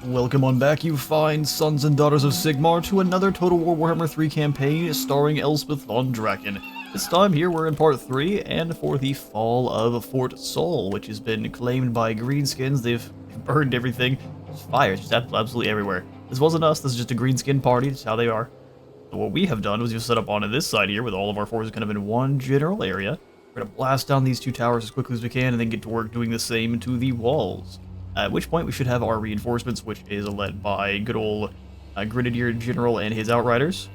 Welcome on back, you fine sons and daughters of Sigmar, to another Total War Warhammer 3 campaign starring Elspeth von Draken. This time here we're in part 3, and for the fall of Fort Sol, which has been claimed by greenskins. They've burned everything. There's fire, just absolutely everywhere. This wasn't us, this is just a greenskin party, that's how they are. So what we have done was just set up on this side here with all of our forces kind of in one general area. We're going to blast down these two towers as quickly as we can and then get to work doing the same to the walls. At which point we should have our reinforcements, which is led by good old Grenadier General and his Outriders.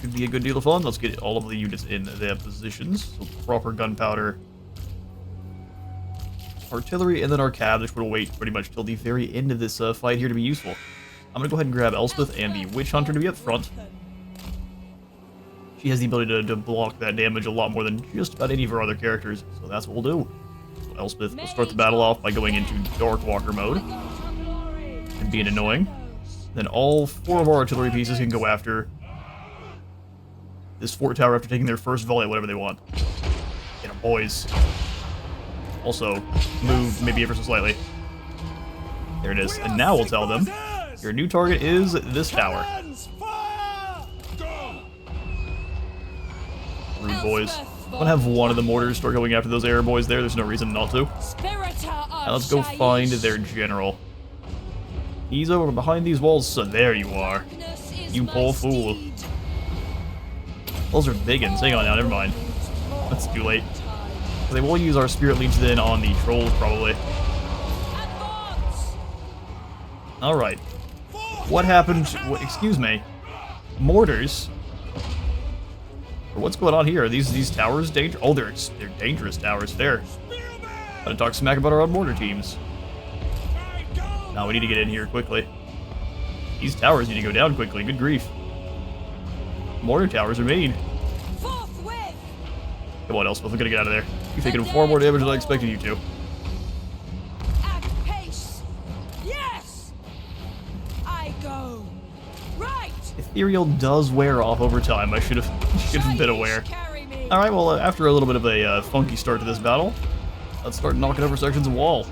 Should be a good deal of fun. Let's get all of the units in their positions. So proper gunpowder, artillery, and then our cabs, which will wait pretty much till the very end of this fight here to be useful. I'm going to go ahead and grab Elspeth and the Witch Hunter to be up front. She has the ability to block that damage a lot more than just about any of her other characters, so that's what we'll do. So Elspeth will start the battle off by going into Dark Walker mode and being annoying. Then all four of our artillery pieces can go after this fort tower after taking their first volley at whatever they want. Get 'em, boys. Also, move maybe ever so slightly. There it is. And now we'll tell them, your new target is this tower. Rude boys. I'm gonna have one of the mortars start going after those air boys there. There's no reason not to. Now let's go find their general. He's over behind these walls, so there you are. You poor fool. Those are big ones. Hang on now, never mind. That's too late. They will use our Spirit Leech then on the trolls, probably. Alright. What happened? Excuse me. Mortars? What's going on here? Are these towers dangerous? Oh, they're dangerous towers. There. Gotta talk smack about our own mortar teams. Now we need to get in here quickly. These towers need to go down quickly. Good grief. Mortar towers are mean. Come on, Elspeth, we're gonna get out of there. You've taken far more damage than I expected you to. Yes, I go. Right. Ethereal does wear off over time. I should have been aware. Alright, well, after a little bit of a funky start to this battle, let's start knocking over sections of wall.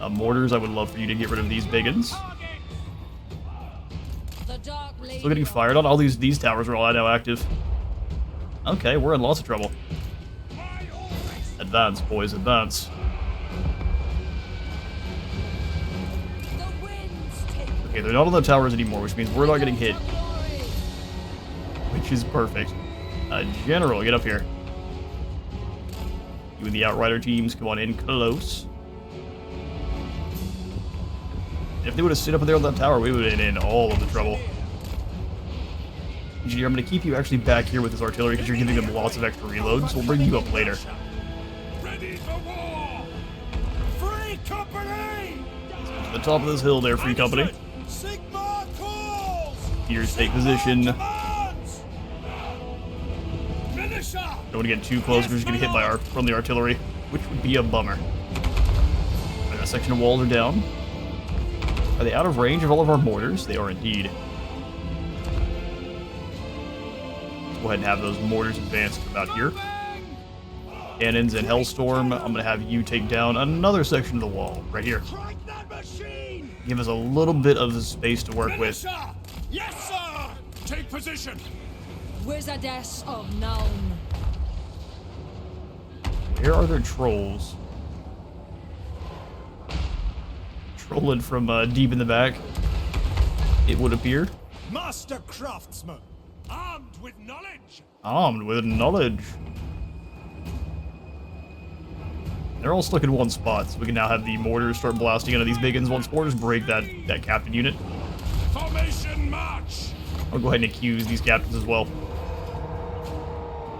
Mortars, I would love for you to get rid of these big uns. Still getting fired on. All these towers are all now active. Okay, we're in lots of trouble. Advance, boys, advance. Okay, they're not on the towers anymore, which means we're not getting hit. Which is perfect. General, get up here. You and the Outrider teams, come on in close. If they would have stood up there on that tower, we would have been in all of the trouble. Engineer, I'm going to keep you actually back here with this artillery because you're giving them lots of extra reload, so we'll bring you up later. Ready for war! Free company! To the top of this hill there, Free Company. Sigmar calls! Here's take position. Don't want to get too close, we're just going to get hit from the artillery, which would be a bummer. Right, that section of walls are down. Are they out of range of all of our mortars? They are indeed. Go ahead and have those mortars advanced about here. Cannons and Hellstorm. I'm going to have you take down another section of the wall, right here. Give us a little bit of the space to work with. Yes, sir! Take position! Wizardess of Noun. Where are their trolls? Trolling from deep in the back, it would appear. Master craftsman! Armed with knowledge! Armed with knowledge. They're all stuck in one spot, so we can now have the mortars start blasting into these big uns once mortars break that captain unit. Formation march! I'll go ahead and accuse these captains as well.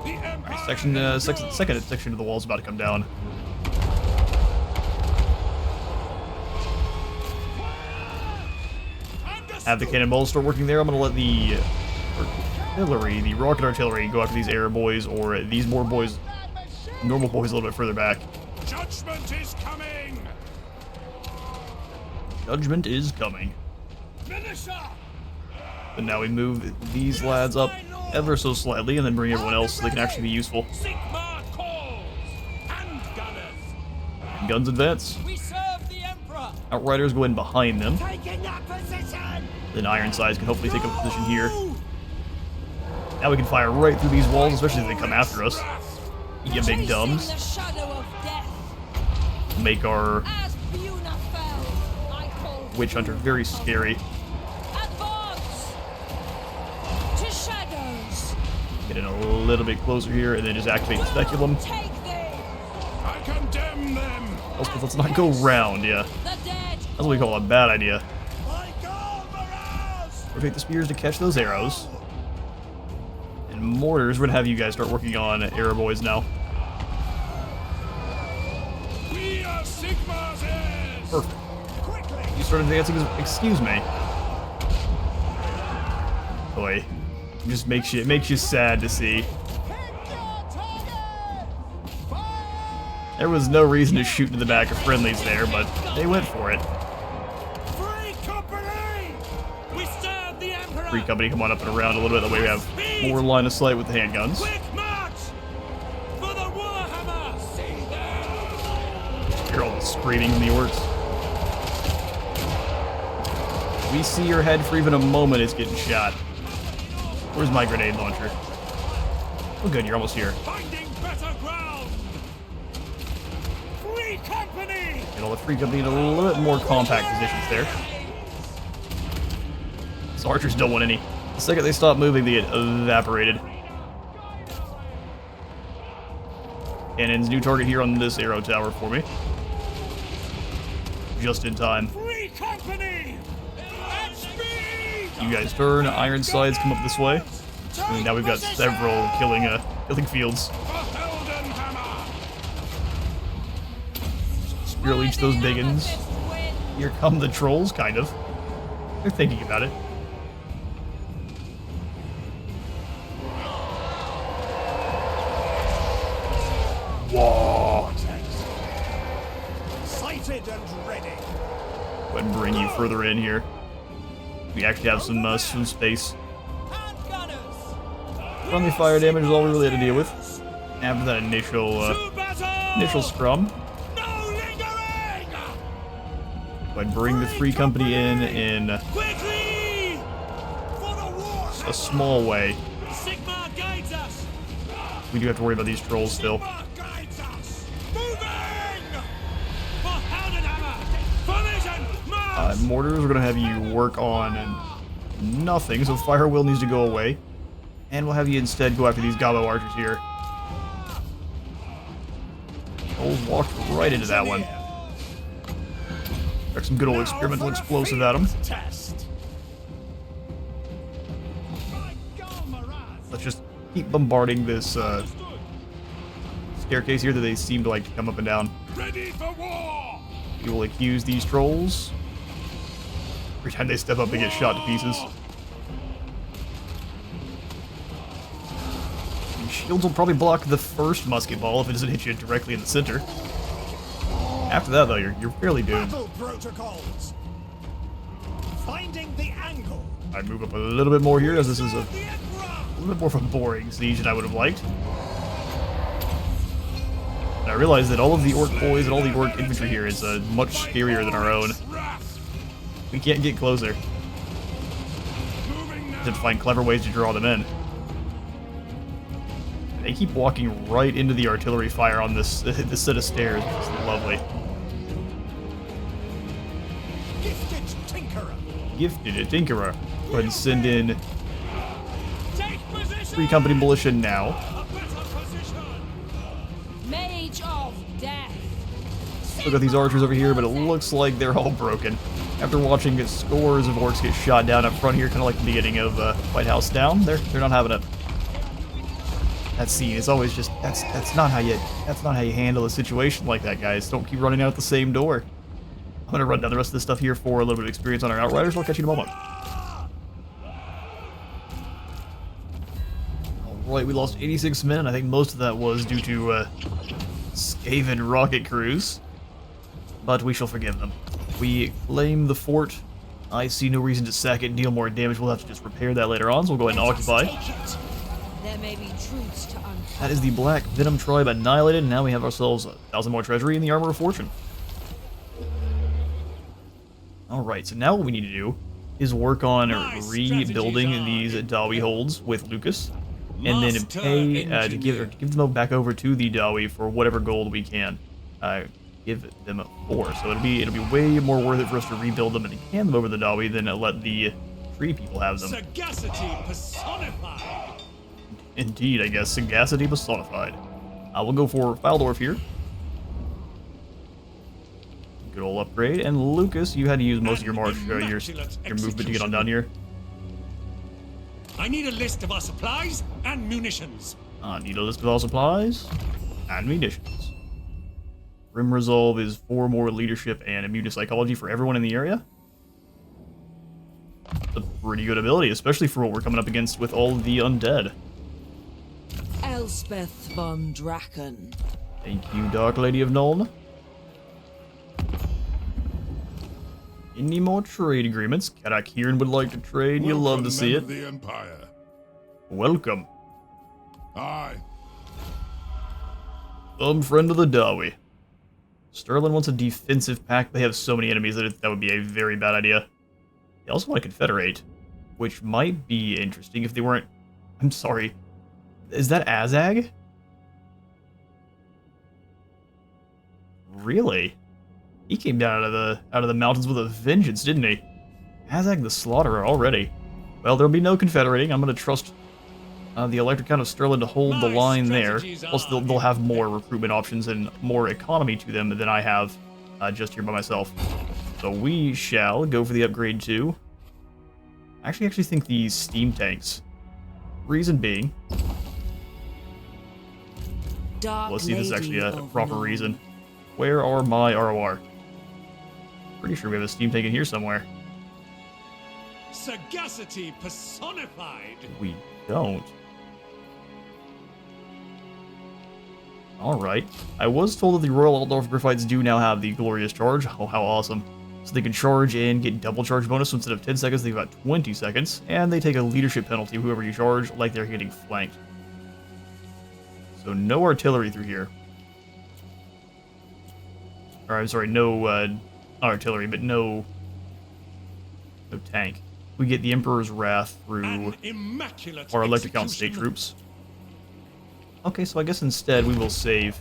Alright, second section of the wall is about to come down. Have the cannonballs start working there. I'm going to let the artillery, the rocket artillery, go after these air boys, or these more boys, normal boys a little bit further back. Judgment is coming! Judgment is coming. And now we move these lads up ever so slightly, and then bring everyone else so they can actually be useful. Sigmar calls! And gunners! Guns advance. We serve the Emperor. Outriders go in behind them. Taking that position! Then Ironsides can hopefully take a position here. Now we can fire right through these walls, especially if they come after us. You big Chasing dumbs. the shadow of death. Make our As Buna fell, I called Witch Hunter very scary. advance to shadows. Get in a little bit closer here, and then just activate the Speculum. Take thee, I condemn them! Elspeth, let's not go round, yeah. the dead. That's what we call a bad idea. My God, Miraz! Rotate the spears to catch those arrows. And mortars, we're gonna have you guys start working on arrow boys now. We are Sigmar's heirs! Perfect. Quickly! You start advancing, excuse me. Boy, it just makes you sad to see. There was no reason to shoot into the back of friendlies there, but they went for it. Free company! We serve the Emperor! Free company, come on up and around a little bit, that way we have more line of sight with the handguns. Quick march! For the Warhammer! See them! Hear all the screaming from the orcs. We see your head for even a moment, it's getting shot. Where's my grenade launcher? Oh good, you're almost here. Finding better ground! Free company! Get all the free company in a little bit more compact positions there. These archers don't want any. The second they stop moving, they get evaporated. Cannon's new target here on this arrow tower for me. Just in time. Free company! At speed! You guys turn, Ironsides come up this way. And now we've got several killing fields. For Heldenhammer! Spear leech those biggins. Here come the trolls, kind of. They're thinking about it. Whoa! Sighted and ready. Go ahead and bring you further in here. We actually have some space. Friendly fire damage is all we really had to deal with. After that initial scrum. No lingering! Go ahead and bring the free company in Quickly! For the war! a small way. Sigmar guides us! We do have to worry about these trolls still. Sigmar guides us! Moving! For Heldenhammer! Collision! March! Mortars, we're going to have you work on nothing, so fire will needs to go away. And we'll have you instead go after these gobbo archers here. Trolls walked right into that one. There's some good old experimental explosive at them. Test. Let's just keep bombarding this staircase here that they seem to like to come up and down. Ready for war! We will accuse these trolls. Every time they step up, they get shot to pieces. And shields will probably block the first musket ball if it doesn't hit you directly in the center. After that, though, you're fairly doomed. Battle protocols. Finding the angle. I move up a little bit more here, as this is a The Emperor. little bit more of a boring siege than I would have liked. And I realize that all of the orc boys and all the orc infantry here is much scarier than our own. We can't get closer. Moving now. To find clever ways to draw them in. They keep walking right into the artillery fire on this this set of stairs. It's lovely. Gifted Tinkerer. Gifted Tinkerer. Go ahead and send in Take position. free company militia now. A better position. Mage of death. Still got these archers over here, but it looks like they're all broken. After watching scores of orcs get shot down up front here, kind of like the beginning of White House Down, they're not having it. That scene is always just that's not how you handle a situation like that, guys. Don't keep running out the same door. I'm gonna run down the rest of this stuff here for a little bit of experience on our outriders. I'll catch you in a moment. Alright, we lost 86 men. I think most of that was due to Skaven rocket crews. But we shall forgive them. We claim the fort. I see no reason to sack it and deal more damage. We'll have to just repair that later on, so we'll go ahead and occupy. There may be truths to uncover. That is the Black Venom tribe annihilated, and now we have ourselves 1,000 more treasury in the Armor of Fortune. Alright, so now what we need to do is work on Nice rebuilding strategies these are Dawi holds with Lucas, and then Master pay to engineer. give them back over to the Dawi for whatever gold we can give them for. So it'll be way more worth it for us to rebuild them and hand them over to the Dawi than let the tree people have them. Sagacity personified. Indeed, I guess sagacity personified. We'll go for Faldorf here. Good old upgrade. And Lucas, you had to use most of your march, your movement to get on down here. I need a list of our supplies and munitions. Need a list of all supplies and munitions. Rim Resolve is 4 more leadership and immune to psychology for everyone in the area. It's a pretty good ability, especially for what we're coming up against with all the undead. Elspeth von Draken. Thank you, Dark Lady of Nuln. Any more trade agreements? Kadak Kieran would like to trade. You'll love to see it. The Empire. Welcome. Aye. Some friend of the Dawi. Sterling wants a defensive pact. They have so many enemies that that would be a very bad idea. They also want to confederate, which might be interesting if they weren't... I'm sorry. Is that Azag? Really? He came down out of the mountains with a vengeance, didn't he? Azag the Slaughterer already. Well, there'll be no confederating. I'm going to trust the Electric Count of Sterling to hold the line there. Plus, they'll have more recruitment options and more economy to them than I have just here by myself. So we shall go for the upgrade too. I actually think the steam tanks. Reason being... Dark Let's see if this is actually a Lady proper of reason. Where are my ROR? Pretty sure we have a steam tank in here somewhere. Sagacity personified. We don't. Alright. I was told that the Royal Altdorf Griffites do now have the Glorious Charge. Oh, how awesome. So they can charge and get double charge bonus, so instead of 10 seconds, they've got 20 seconds. And they take a leadership penalty, whoever you charge, like they're getting flanked. So no artillery through here. Or, I'm sorry, no, not artillery, but no tank. We get the Emperor's Wrath through An immaculate our Electric Count state execution. troops. Okay, so I guess instead we will save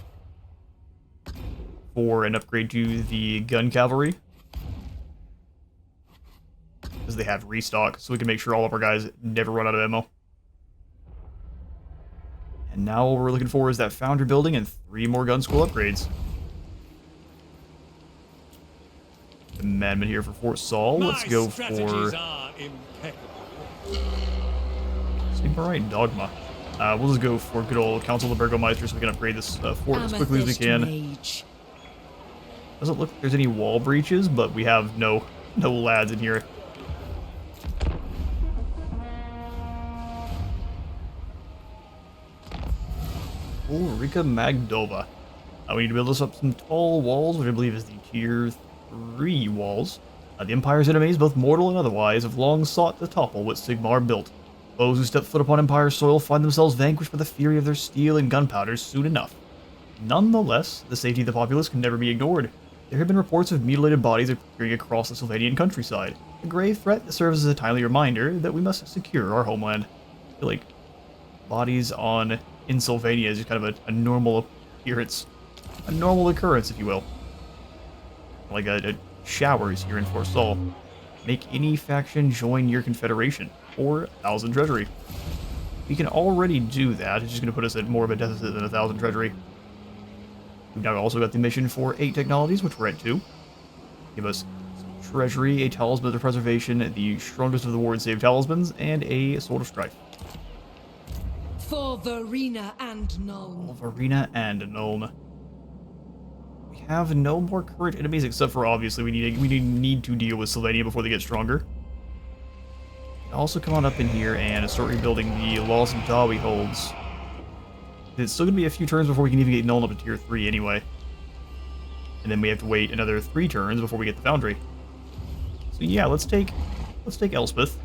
for an upgrade to the gun cavalry. Because they have restock, so we can make sure all of our guys never run out of ammo. And now what we're looking for is that Foundry building and 3 more gun school upgrades. Amendment here for Fort Saul. Let's go for Sigmarite Dogma. We'll just go for good old Council of Burgomeister so we can upgrade this fort as quickly as we can. Mage. Doesn't look like there's any wall breaches, but we have no lads in here. Ulrika Magdova. We need to build us up some tall walls, which I believe is the tier 3 walls. The Empire's enemies, both mortal and otherwise, have long sought to topple what Sigmar built. Those who step foot upon Empire soil find themselves vanquished by the fury of their steel and gunpowder soon enough. Nonetheless, the safety of the populace can never be ignored. There have been reports of mutilated bodies appearing across the Sylvanian countryside, a grave threat that serves as a timely reminder that we must secure our homeland. I feel like bodies in Sylvania is just kind of a normal appearance, a normal occurrence, if you will. Like a showers here in Fort Saul. Make any faction join your confederation, or 1,000 treasury. We can already do that, it's just going to put us at more of a deficit than 1,000 treasury. We've now also got the mission for 8 technologies, which we're at 2. Give us some treasury, a talisman of preservation, the strongest of the ward save talismans, and a sword of strife. For Verena and Nuln. Verena and Nuln. We have no more current enemies except for obviously we need to deal with Sylvania before they get stronger. Also come on up in here and start rebuilding the Lost Dawi holds. It's still going to be a few turns before we can even get Nuln up to tier 3 anyway. And then we have to wait another 3 turns before we get the Foundry. So yeah, let's take Elspeth.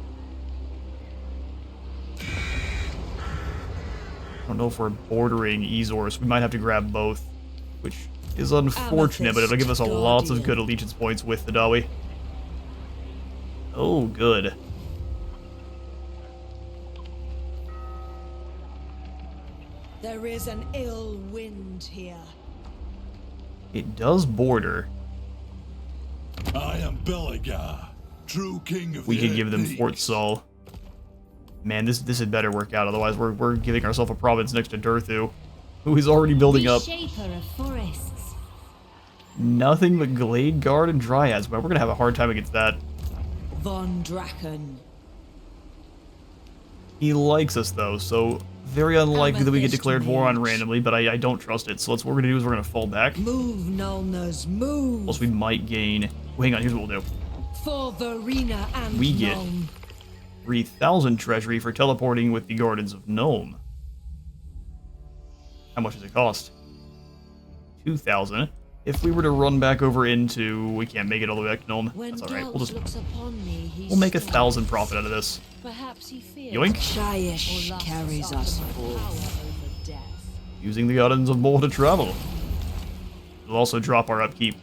I don't know if we're bordering Ezor, we might have to grab both, which is unfortunate, but it'll give us lots of good allegiance points with the Dawi. Oh, good. There is an ill wind here. It does border. I am Beligar, true king of We the could give them Peaks. Fort Sol. Man, this had better work out. Otherwise, we're giving ourselves a province next to Durthu, who is already building up. Shaper of forests. Nothing but Glade Guard and Dryads, but we're gonna have a hard time against that. Von Draken. He likes us though, so very unlikely that we get Amethyst declared war on Mage. randomly, but I don't trust it. So what we're gonna do is we're gonna fall back. Move, Nulners, move. Plus we might gain. Well, hang on, here's what we'll do. For Verena and We get- Nuln. 3,000 treasury for teleporting with the Gardens of Nome. How much does it cost? 2,000. If we were to run back over into, we can't make it all the way back to Nome. When That's all right. Gelt looks upon me, he We'll make stares. 1,000 profit out of this. Perhaps he fears Yoink. Shyish or lusts carries after us my forth. power over death. Using the Gardens of More to travel. It'll also drop our upkeep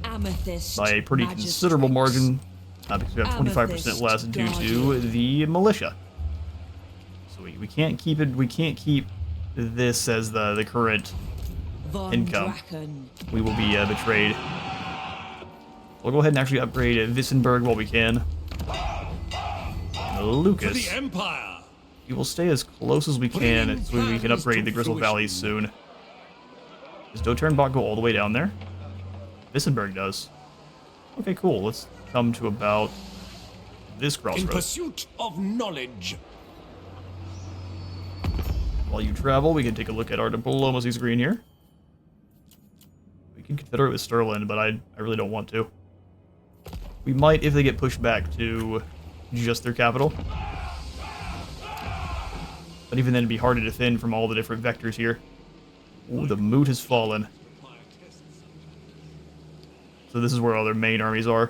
Amethyst. by a pretty Magistrates. considerable margin, because we have 25% less due to the militia. So we can't keep it. We can't keep this as the current. Von income. Draken. We will be betrayed. We'll go ahead and actually upgrade Wissenberg while we can. For Lucas. the Empire! We will stay as close as we can Bringing so we can plans upgrade to the Grizzle fruition. Valleys soon. Does Doturnbach go all the way down there? Wissenberg does. Okay, cool. Let's come to about this In crossroads. pursuit of knowledge. While you travel, we can take a look at our diplomacy screen here. We can confederate with Stirland, but I really don't want to. We might if they get pushed back to just their capital. But even then, it'd be hard to defend from all the different vectors here. Ooh, the moot has fallen. So this is where all their main armies are.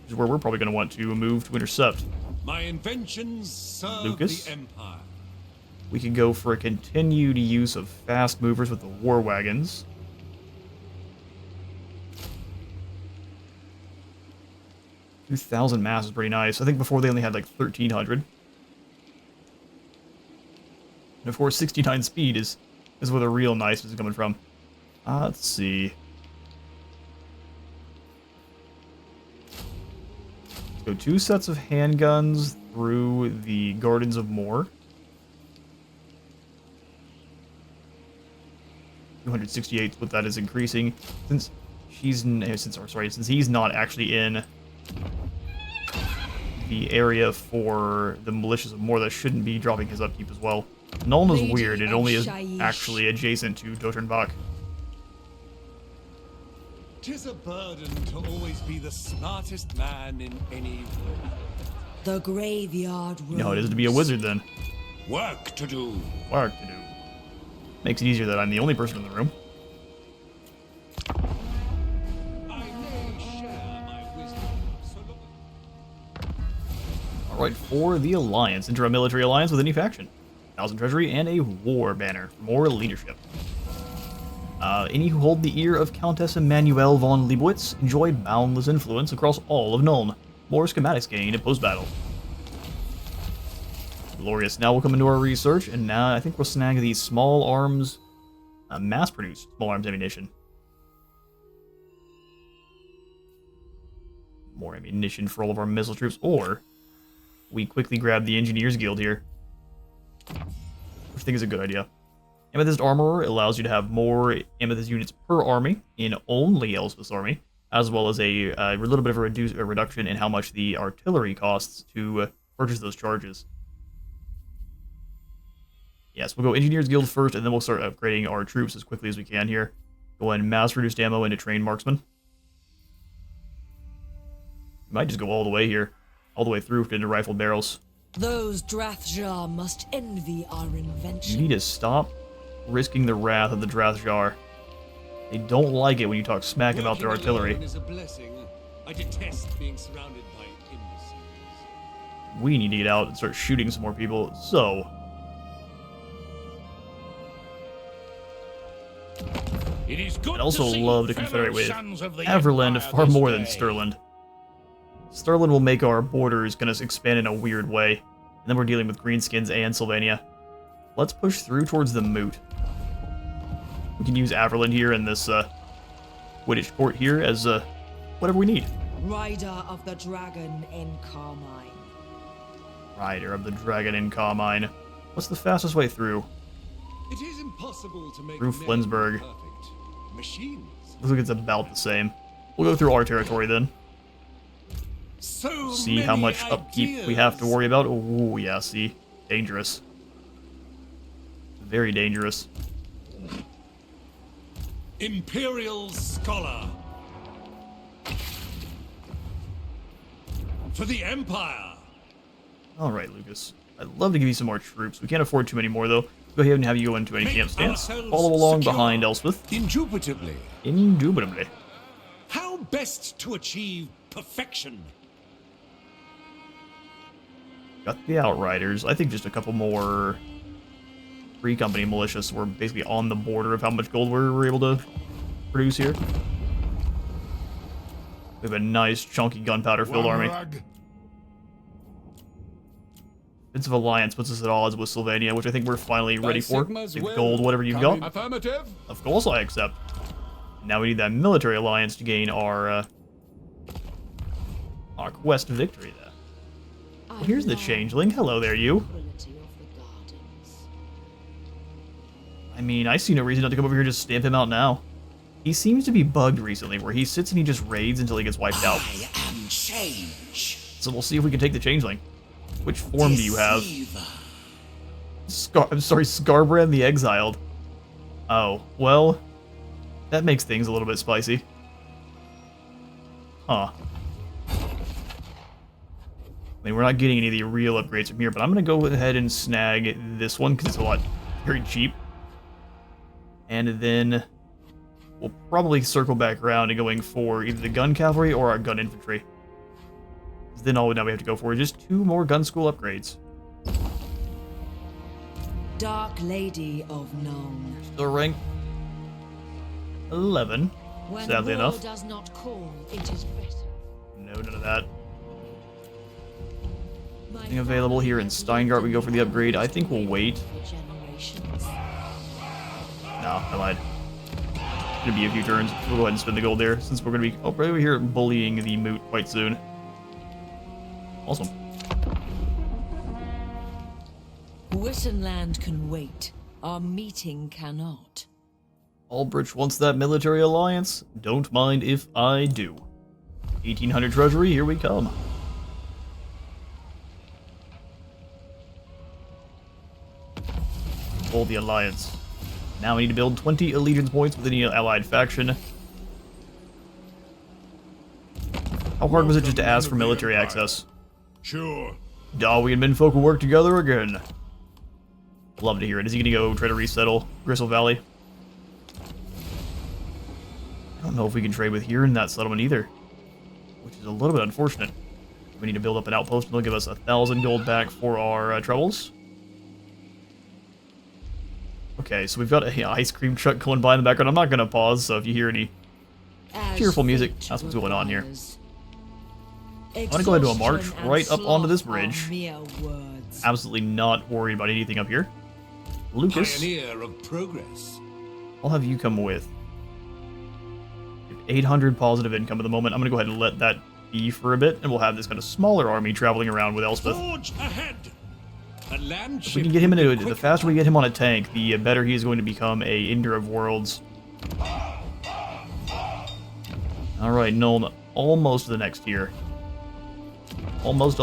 This is where we're probably going to want to move to intercept. My inventions serve Lucas? the Empire. We could go for a continued use of fast movers with the war wagons. $2,000 mass is pretty nice. I think before they only had like 1,300. And of course, 69 speed is where the real nice is coming from. Let's see. Let's go 2 sets of handguns through the Gardens of Moor. 268, but that is increasing since he's not actually in the area for the militias of Moor. That shouldn't be dropping his upkeep as well. Nuln is Lady weird. It of only is Shyish. actually adjacent to Doturnbach. 'Tis a burden to always be the smartest man in any room. The graveyard room. No, it is to be a wizard then. Work to do. Work to do. Makes it easier that I'm the only person in the room. I may share my wisdom, so long. Alright, for the Alliance. Enter a military alliance with any faction. 1,000 treasury and a war banner for more leadership. Any who hold the ear of Countess Emanuelle von Leibowitz enjoy boundless influence across all of Nuln. More schematics gained in post-battle. Glorious. Now we'll come into our research, and now I think we'll snag these small arms, mass-produced small arms ammunition. More ammunition for all of our missile troops, or we quickly grab the Engineers Guild here, which I think is a good idea. Amethyst Armorer allows you to have more Amethyst units per army in only Elspeth's army, as well as a little bit of a reduction in how much the artillery costs to purchase those charges. Yes, we'll go Engineers Guild first, and then we'll start upgrading our troops as quickly as we can here. Go and mass-reduced ammo into trained marksmen. We might just go all the way here, all the way through into rifled barrels. Those Drathjar must envy our You invention. need to stop risking the wrath of the Drathjar. They don't like it when you talk smack about their Working artillery. alone is a blessing. I detest being surrounded by imbeciles. We need to get out and start shooting some more people, so... It is good I'd also to see love to fellow confederate with sons of the Everland Empire far this more than day. Stirland. Sterling will make our borders kind of expand in a weird way. And then we're dealing with Greenskins and Sylvania. Let's push through towards the Moot. We can use Averland here and this Quidditch Court here as whatever we need. Rider of the Dragon in Carmine. Rider of the Dragon in Carmine. What's the fastest way through? It is impossible to make Through men Flensburg. perfect. Machines. Looks like it's about the same. We'll go through our territory then. So See how many much upkeep we have to ideas. worry about. Oh, yeah, see. Dangerous. Very dangerous. Imperial Scholar. For the Empire. Alright, Lucas. I'd love to give you some more troops. We can't afford too many more, though. Go ahead and have you go into any Make camp stance. ourselves Follow along secure. behind Elspeth. Indubitably. Indubitably. How best to achieve perfection? Got the Outriders. I think just a couple more Free Company militia, so we're basically on the border of how much gold we're able to produce here. We have a nice, chunky gunpowder-filled army. Warhammer. Defensive Alliance puts us at odds with Sylvania, which I think we're finally ready for. Sigma's Get will. gold, whatever you've got. Affirmative. Of course I accept. Now we need that military alliance to gain our quest victory there. Well, here's the Changeling. Hello there, you. Tranquility of the gardens. I mean, I see no reason not to come over here and just stamp him out now. He seems to be bugged recently, where he sits and he just raids until he gets wiped out. I am change. So we'll see if we can take the Changeling. Which form do you have? Deceiver. I'm sorry, Scarbrand the Exiled. Oh, well, that makes things a little bit spicy. Huh. I mean, we're not getting any of the real upgrades from here, but I'm going to go ahead and snag this one, because it's a lot very cheap. And then we'll probably circle back around to going for either the gun cavalry or our gun infantry. 'Cause then all now we have to go for is just 2 more gun school upgrades. Dark Lady of None. Still rank 11, When sadly war enough. does not call, it is better. No, none of that. My Nothing available here in Steingart. We go for the upgrade. I think we'll wait. for generations. No, I lied. Gonna be a few turns. We'll go ahead and spend the gold there, since we're gonna be right over here bullying the Moot quite soon. Awesome. Wittenland can wait. Our meeting cannot. Albrecht wants that military alliance. Don't mind if I do. 1800 treasury, here we come. Hold the alliance. Now we need to build 20 allegiance points with any allied faction. How hard was it just to ask for military access? Sure. Dawi and Menfolk will work together again. Love to hear it. Is he gonna go try to resettle Gristle Valley? I don't know if we can trade with here in that settlement either, which is a little bit unfortunate. We need to build up an outpost, and they'll give us 1,000 gold back for our troubles. Okay, so we've got a ice cream truck going by in the background. I'm not gonna pause, so if you hear any cheerful music, that's what's going on here. I'm gonna go into a march right up onto this bridge. Mere words. Absolutely not worried about anything up here. Lucas, Pioneer of progress. I'll have you come with. 800 positive income at the moment. I'm gonna go ahead and let that be for a bit, and we'll have this kind of smaller army traveling around with Elspeth. Forge ahead. A land If we can get him into it, the faster we get him on a tank, the better he is going to become a Ender of Worlds. Alright, Nuln, almost to the next tier. Almost.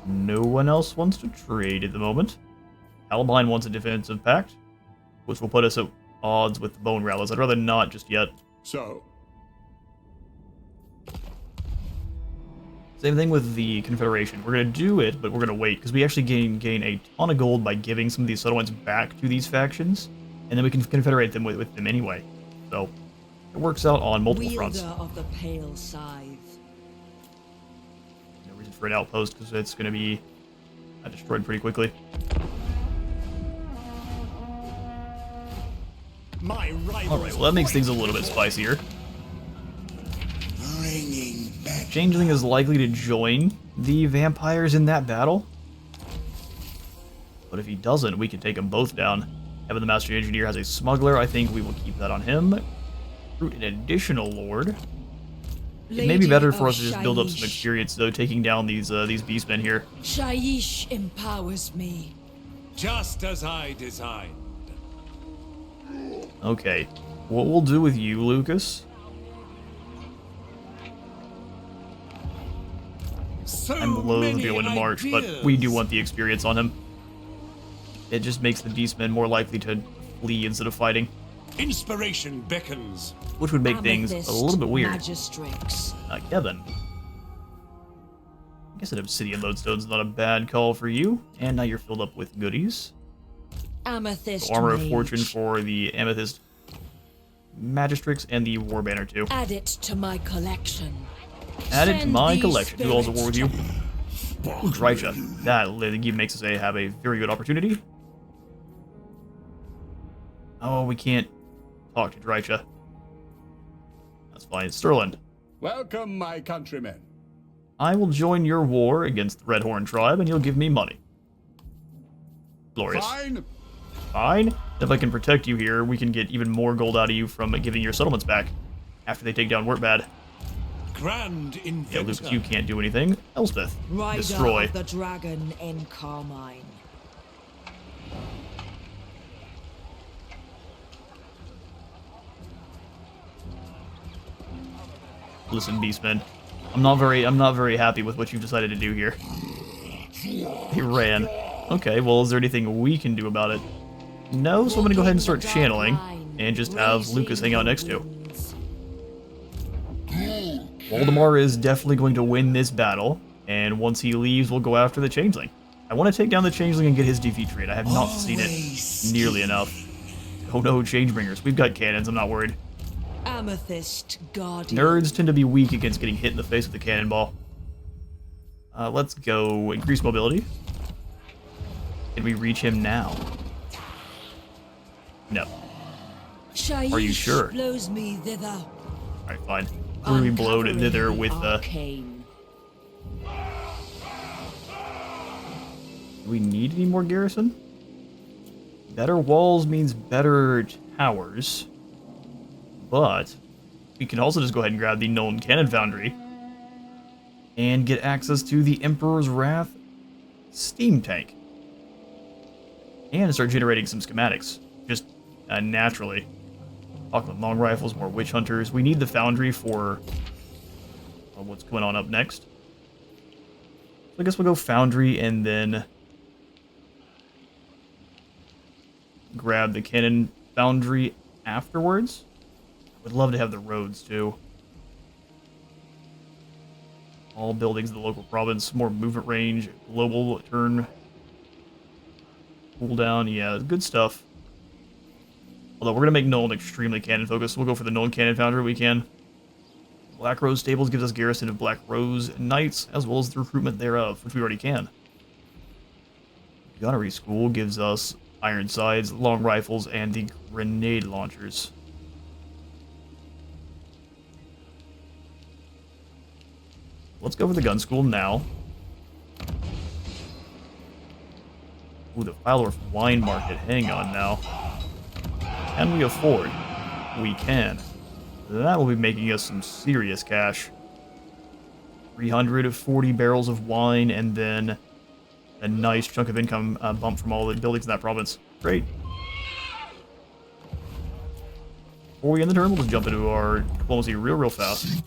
No one else wants to trade at the moment. Alabine wants a defensive pact, which will put us at odds with the Bone Rallies. I'd rather not just yet. So, Same thing with the Confederation. We're going to do it, but we're going to wait, because we actually gain a ton of gold by giving some of these settlements back to these factions, and then we can confederate them with them anyway. So, it works out on multiple fronts. Wielder of the pale scythe. No reason for an outpost, because it's going to be destroyed pretty quickly. My Alright, well that makes things a little bit spicier. Changeling is likely to join the vampires in that battle. But if he doesn't, we can take them both down. Evan the Master Engineer has a smuggler. I think we will keep that on him. Recruit an additional lord. It may be better for us to just build up some experience, though, taking down these beastmen here. Shaiish empowers me. Just as I designed. Okay, what we'll do with you, Lucas... So I'm loath to many go into March, but we do want the experience on him. It just makes the beastmen more likely to flee instead of fighting, Inspiration beckons. which would make things a little bit weird. Magistrix. Kevin. I guess an obsidian lodestone's not a bad call for you, and now you're filled up with goodies. Amethyst Armor of Mage. Fortune for the Amethyst Magistrix and the War Banner too. Add it to my collection. Add it to Send my these collection. Who all's at war with you? spirits Ooh, Drycha. That makes us have a very good opportunity. Oh, we can't talk to Drycha. That's fine. Sterling. Welcome, my countrymen. I will join your war against the Redhorn tribe, and you'll give me money. Glorious. Fine. Fine. If I can protect you here, we can get even more gold out of you from giving your settlements back after they take down Wurtbad. Grand Yeah, inventor. Lucas, you can't do anything. Elspeth, Rider destroy. of the dragon in Carmine. Listen, Beastman, I'm not very happy with what you've decided to do here. He ran. Okay, well, is there anything we can do about it? No, so I'm gonna go ahead and start channeling and just have Lucas hang out next to. Voldemar is definitely going to win this battle, and once he leaves, we'll go after the Changeling. I want to take down the Changeling and get his defeat rate. I have not seen it nearly enough. Oh no, Changebringers. We've got cannons, I'm not worried. Amethyst Guardian. Nerds tend to be weak against getting hit in the face with a cannonball. Let's go increase mobility. Can we reach him now? No. Are you sure? Blows me thither. Alright, fine. We're gonna be blowed Uncovering thither the with, arcane. Do we need any more garrison? Better walls means better towers. But we can also just go ahead and grab the Nolan Cannon Foundry and get access to the Emperor's Wrath steam tank. And start generating some schematics. Just naturally. Talking about long rifles, more witch hunters. We need the foundry for what's going on up next. So I guess we'll go foundry and then grab the cannon foundry afterwards. Would love to have the roads too. All buildings in the local province, more movement range, global turn, cooldown, yeah, good stuff. Although we're gonna make Nolan extremely cannon focused, we'll go for the Nolan Cannon Foundry we can. Black Rose Stables gives us garrison of Black Rose Knights, as well as the recruitment thereof, which we already can. Gunnery School gives us iron sides, long rifles, and the grenade launchers. Let's go for the gun school now. Ooh, the Fileworth Wine Market. Hang on now. Can we afford? We can. That will be making us some serious cash. 340 barrels of wine, and then a nice chunk of income bump from all the buildings in that province. Great. Before we end the turn, we'll just jump into our diplomacy real fast.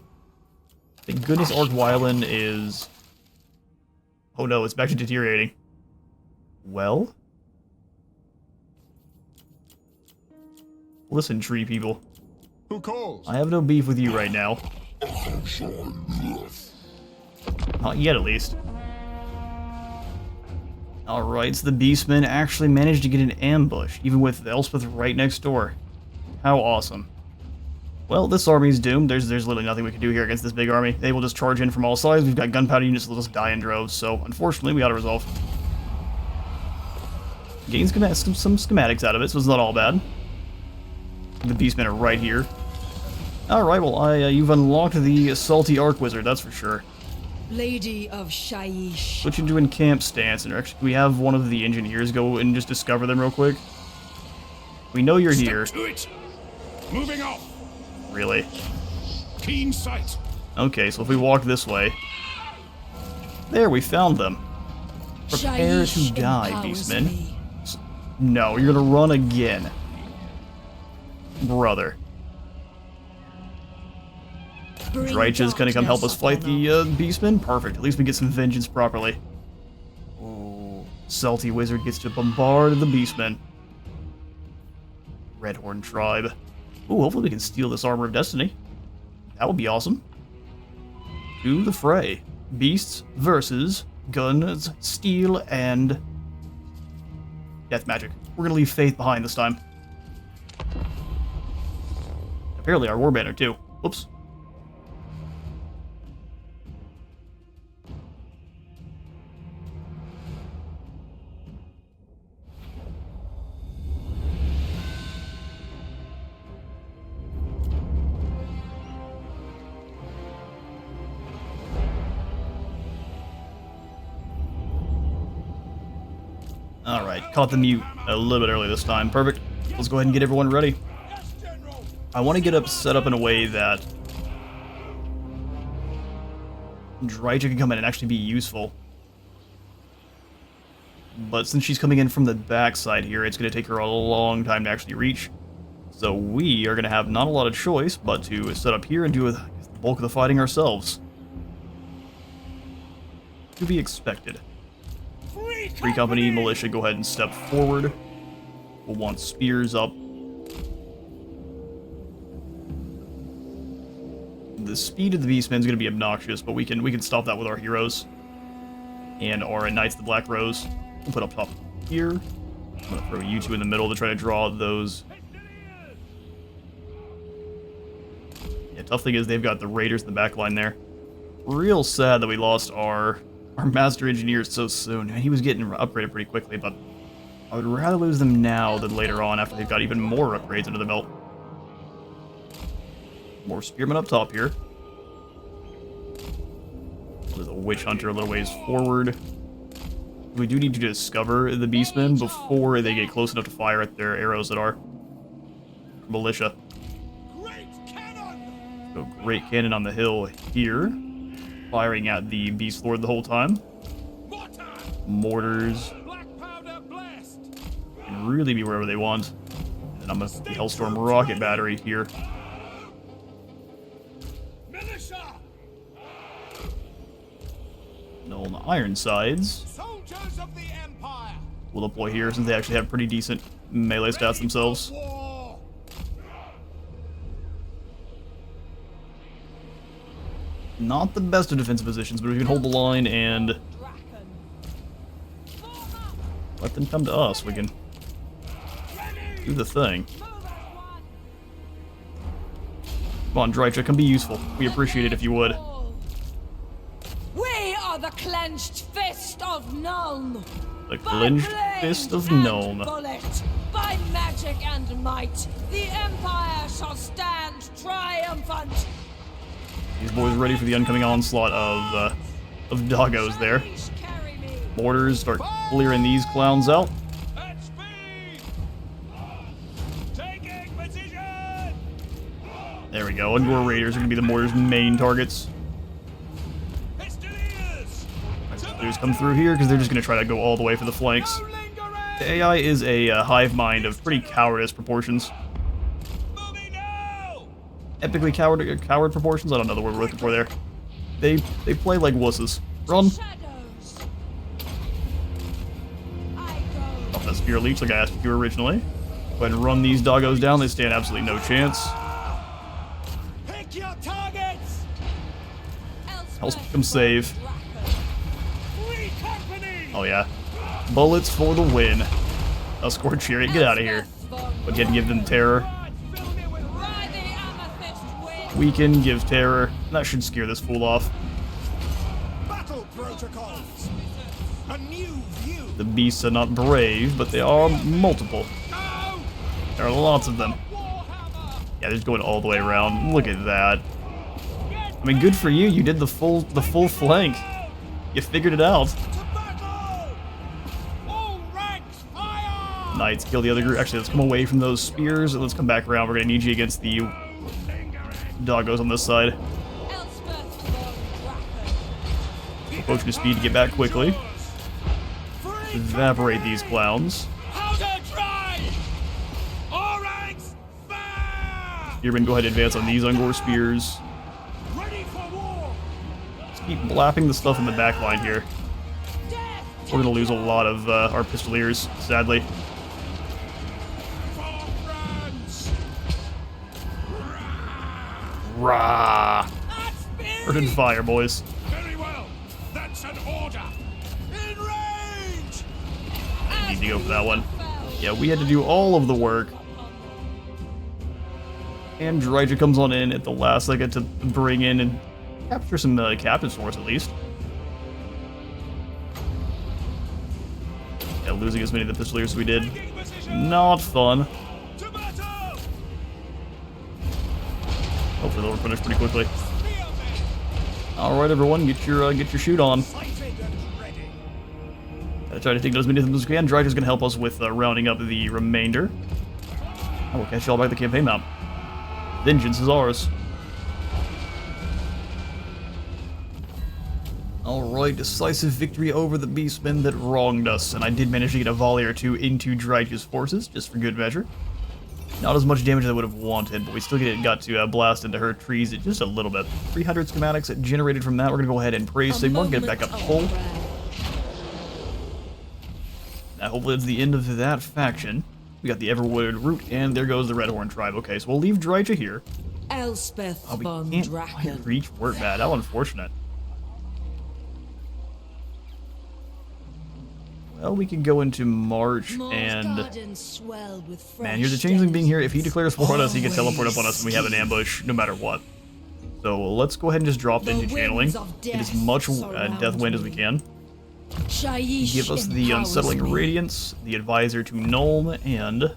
Thank goodness Ark Wylan is... Oh no, it's back to deteriorating. Well? Listen, tree people. Who calls? I have no beef with you right now. Not yet, at least. Alright, so the Beastmen actually managed to get an ambush, even with Elspeth right next door. How awesome. Well, this army's doomed. There's literally nothing we can do here against this big army. They will just charge in from all sides. We've got gunpowder units that will just die in droves, so unfortunately we gotta resolve. Gain some schematics out of it, so it's not all bad. The Beastmen are right here. Alright, well, you've unlocked the Salty Arc Wizard, that's for sure. Lady of Shaiish. Switch into encamp stance, and actually, we have one of the engineers go and just discover them real quick. We know you're here. To it. Moving off. Really? Keen sight. Okay, so if we walk this way... There, we found them. Prepare Shaiish to die, empowers beastmen. me. No, you're gonna run again. Brother. Bring Dreich's gonna come help us fight darkness the upon beastmen? Perfect, at least we get some vengeance properly. Oh, Salty Wizard gets to bombard the beastmen. Redhorn Tribe. Ooh, hopefully we can steal this Armor of Destiny. That would be awesome. To the fray. Beasts versus guns, steel, and death magic. We're gonna leave Faith behind this time. Apparently our Warbanner too. Whoops. Alright, caught the mute a little bit early this time. Perfect. Let's go ahead and get everyone ready. I want to get up set up in a way that Dreicha can come in and actually be useful. But since she's coming in from the backside here, it's going to take her a long time to actually reach. So we are going to have not a lot of choice, but to set up here and do the bulk of the fighting ourselves. To be expected. Free Company, Militia, go ahead and step forward. We'll want spears up. The speed of the Beastmen is going to be obnoxious, but we can stop that with our heroes. And our Knights of the Black Rose. We'll put up top here. I'm going to throw you two in the middle to try to draw those. Yeah, tough thing is they've got the Raiders in the back line there. Real sad that we lost our Master Engineer so soon. He was getting upgraded pretty quickly, but I would rather lose them now than later on after they've got even more upgrades under the belt. More Spearmen up top here. There's a Witch Hunter a little ways forward. We do need to discover the Beastmen before they get close enough to fire at their arrows that are Militia. Great cannon. So great cannon on the hill here. Firing at the Beast Lord the whole time. Mortars. Black powder blast. Can really be wherever they want. And I'm gonna put the Hellstorm Rocket Battery here. Militia. And on the Ironsides, Soldiers of the Empire. we'll deploy here since they actually have pretty decent melee stats themselves. War. Not the best of defensive positions, but we can hold the line and let them come to us. We can do the thing. Come on, Dreicha, come be useful. We appreciate it if you would. We are the clenched fist of Nuln. The By clenched blade fist of and Nuln. bullet, by magic and might, the Empire shall stand triumphant. These boys are ready for the oncoming onslaught of doggos there. Carry me. Mortars start clearing these clowns out. At speed. Taking position. There we go. Under Raiders are going to be the mortars' main targets. Pistoliers. Pistoliers come through here because they're just going to try to go all the way for the flanks. No lingering. The AI is a hive mind of pretty cowardice proportions. Moving now. Epically coward proportions? I don't know the word we're looking for there. They play like wusses. Run! Shadows. I go. Off that Spear Leech like I asked you to originally. Go ahead and run these doggos down. They stand absolutely no chance. Pick your targets. Elspeth, come save. Free Company. Oh yeah. Bullets for the win. A Scorch Chariot, get out of here. But yet give them terror. Fill me with By the amethyst wind. Weaken, give terror. That should scare this fool off. battle protocols. A new view. The beasts are not brave, but they are multiple. Go. There are lots of them. Warhammer. Yeah, they're just going all the way around. Look at that. I mean, good for you. You did the full flank. You figured it out. Knights kill the other group. Actually, let's come away from those spears and let's come back around. We're gonna need you against the doggos on this side. Elspeth von Draken. Potion of speed to get back quickly. Evaporate these clowns. Spearmen, go ahead and advance on these Ungor spears. Let's keep blapping the stuff in the back line here. We're gonna lose a lot of our pistoliers, sadly. Rah! Earth and fire, boys. Very well. That's an order. In range. Need to go for that one. Yeah, we had to do all of the work. And Dryja comes on in at the last second to bring in and capture some captains for us, at least. Yeah, losing as many of the pistoliers as we did. Not fun. Hopefully they'll replenish pretty quickly. Alright everyone, get your shoot on. Try to take as many of them as we can. Dryja's gonna help us with rounding up the remainder. I will catch y'all back at the campaign map. Vengeance is ours. Alright, decisive victory over the beastmen that wronged us, and I did manage to get a volley or two into Dryja's forces, just for good measure. Not as much damage as I would have wanted, but we still got to blast into her trees just a little bit. 300 schematics generated from that. We're going to go ahead and praise Sigmar, get it back up to full. Now, hopefully it's the end of that faction. We got the Everwood route, and there goes the Redhorn tribe. Okay, so we'll leave Dryja here. Elspeth Oh, we von can't Draken. quite reach Wurtbad. How unfortunate. Well, we can go into March, and man, here's a Changeling being here. If he declares war on us, he can teleport up on us and we have an ambush no matter what. So let's go ahead and just drop into Channeling. Get as much death wind as we can. Give us the Unsettling Radiance, the Advisor to Nuln, and I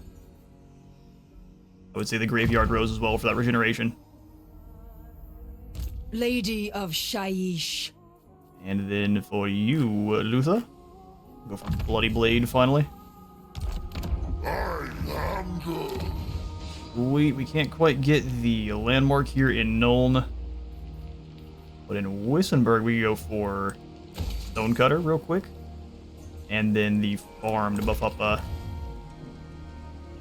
would say the Graveyard Rose as well for that regeneration. Lady of Shaiish. And then for you, Luther, go for Bloody Blade finally. We can't quite get the landmark here in Nuln, but in Wissenberg we go for Stonecutter real quick, and then the farm to buff up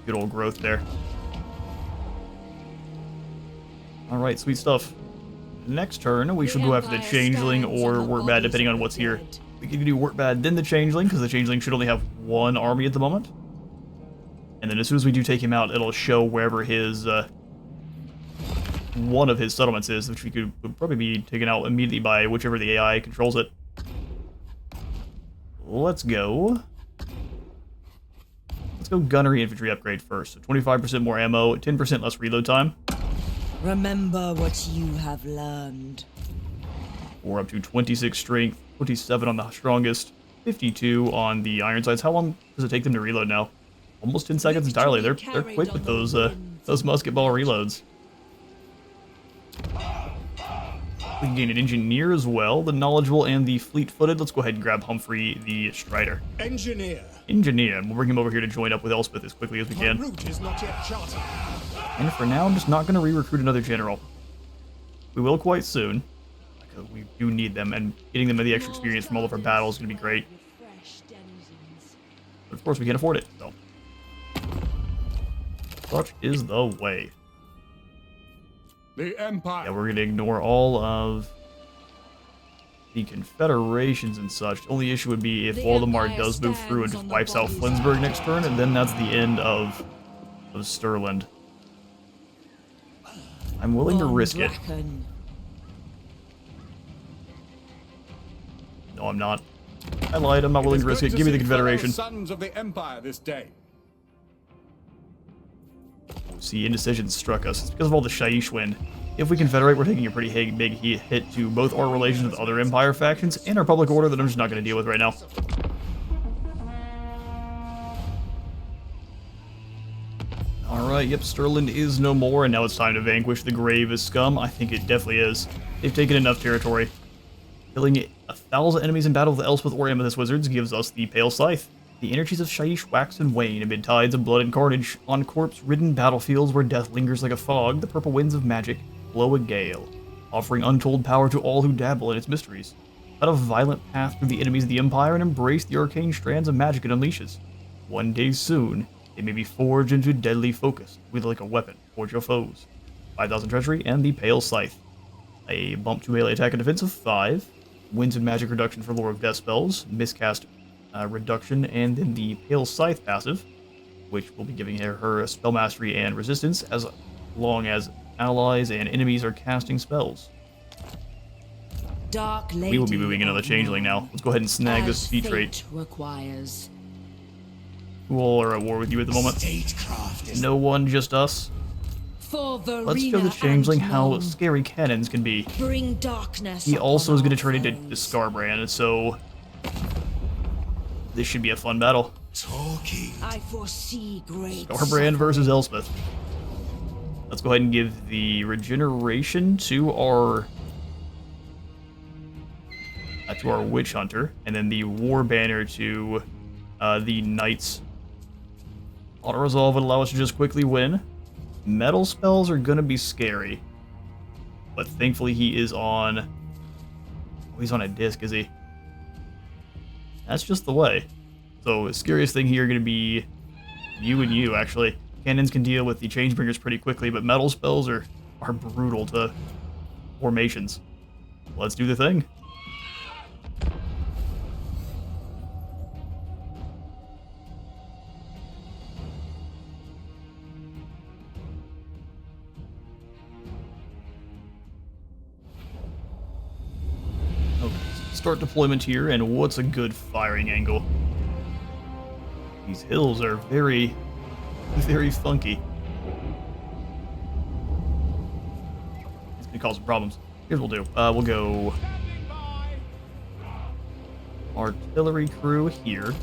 good old growth there. Alright, sweet stuff. Next turn, we should go after the Changeling or Wurtbad, depending on what's here. We can do Wurtbad, then the Changeling, because the Changeling should only have one army at the moment. And then as soon as we do take him out, it'll show wherever his, one of his settlements is, which would probably be taken out immediately by whichever the AI controls it. Let's go. Let's go Gunnery Infantry upgrade first. So 25% more ammo, 10% less reload time. Remember what you have learned. We're up to 26 strength, 27 on the strongest, 52 on the Ironsides. How long does it take them to reload now? Almost 10 seconds entirely. They're quick with those musket ball reloads. We can gain an engineer as well, the knowledgeable and the fleet-footed. Let's go ahead and grab Humphrey the Strider. Engineer. Engineer, and we'll bring him over here to join up with Elspeth as quickly as we can. Route is not yet charted. And for now, I'm just not going to re-recruit another general. We will quite soon, because we do need them, and getting them the extra experience from all of our battles is going to be great. But of course, we can't afford it, so. Such is the way. The Empire. Yeah, we're going to ignore all of the confederations and such. The only issue would be if Waldemar does move through and just wipes out Flensburg next turn, and then that's the end of Stirland. I'm willing to risk it. No, I'm not. I lied. I'm not willing to risk it. Give me the Confederation. Sons of the Empire this day. See, indecision struck us. It's because of all the Shaiish wind. If we confederate, we're taking a pretty big hit to both our relations with other Empire factions and our public order that I'm just not going to deal with right now. Alright, Alright, yep, Sterling is no more, and now it's time to vanquish the grave as scum. I think it definitely is. They've taken enough territory. Killing 1,000 enemies in battle with Elspeth or Amethyst Wizards gives us the Pale Scythe. The energies of Shaiish wax and wane amid tides of blood and carnage. On corpse-ridden battlefields where death lingers like a fog, the purple winds of magic blow a gale, offering untold power to all who dabble in its mysteries. Cut a violent path through the enemies of the Empire and embrace the arcane strands of magic it unleashes. One day soon, it may be forged into deadly focus, with like a weapon towards your foes. 5,000 treasury and the Pale Scythe. A bump to melee attack and defense of 5. Winds and magic reduction for Lore of Death spells. Miscast reduction, and then the Pale Scythe passive, which will be giving her a spell mastery and resistance as long as allies and enemies are casting spells. Dark Lady We will be moving another Changeling now. Let's go ahead and snag this feat trait. Requires. Who all are at war with you at the moment? Statecraft is No one, just us. For Verena Let's show the Changeling and how Mon, scary cannons can be. bring darkness. He also is upon going to our turn into foes. Scarbrand, so this should be a fun battle. talking. I foresee great. Scarbrand versus Elspeth. Let's go ahead and give the regeneration to our Witch Hunter, and then the War Banner to the Knights. Auto Resolve would allow us to just quickly win. Metal spells are gonna be scary, but thankfully he is on. Oh, he's on a disc, is he? That's just the way. So, the scariest thing here gonna be you and you, actually. Cannons can deal with the Changebringers pretty quickly, but metal spells are brutal to formations. Let's do the thing. Okay, start deployment here, and what's a good firing angle? These hills are very funky. It's gonna cause some problems. Here's what we'll do. We'll go artillery crew here.